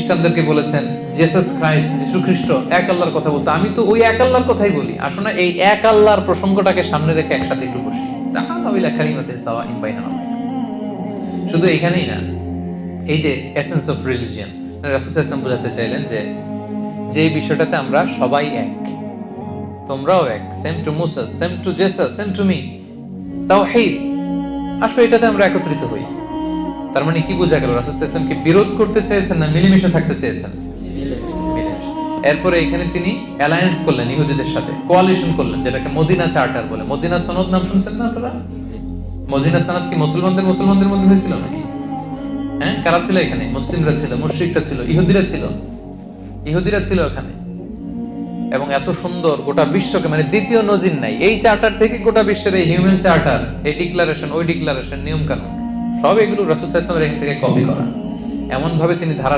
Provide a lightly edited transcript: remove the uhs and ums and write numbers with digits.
খ্রিস্টানদেরকে বলেছেন Jesus Christ, যীশু খ্রিস্ট এক আল্লাহর কথা বলতে, আমি তো ওই এক আল্লাহর কথাই বলি। আসলে এই এক আল্লাহর প্রসঙ্গটাকে সামনে রেখে একসাথে একটু বসি। তাআলাউ ইলা কালিমাতিন সাওয়াইন বাইনানা। শুধু এখানেই না, এই যে এসেন্স অফ রিলিজিয়ন, রাসূল সাল্লাল্লাহু আলাইহি ওয়াসাল্লাম বোঝাতে চাইলেন যে যে বিষয়টাতে আমরা সবাই এক, তোমরাও এক, same to Musa, same to Jesus, same to me, Tawhid, আসলে এটাতে আমরা একত্রিত হই। তার মানে কি বোঝা গেল? রাসূল সাল্লাল্লাহু আলাইহি ওয়াসাল্লাম কি বিরোধ করতে চেয়েছেন না মিলেমিশে থাকতে চেয়েছেন? মিলেমিশে। এরপরে এখানে তিনি অ্যালায়েন্স করলেন ইহুদিদের সাথে, কোয়ালিশন করলেন, যেটাকে মদিনা চার্টার বলে। মদিনা সনদ নাম শুনছেন না আপনারা? মদিনা সনদ কি মুসলমানদের মধ্যে হয়েছিল নাকি? হ্যাঁ, কারা ছিল এখানে? মুসলিমরা ছিল, মুশরিকরা ছিল, ইহুদিরা ছিল এখানে। এবং এত সুন্দর, গোটা বিশ্বকে, মানে দ্বিতীয় নজির নাই এই চার্টার থেকে গোটা বিশ্বের এই হিউম্যান চার্টার, এই ডিক্লারেশন, ওই ডিক্লারেশন, নিয়ম কানুন, সব এগুলো রাসূল সাল্লাল্লাহু আলাইহি ওয়াসাল্লামের এখান থেকে কপি করা। এমন ভাবে তিনি ধারা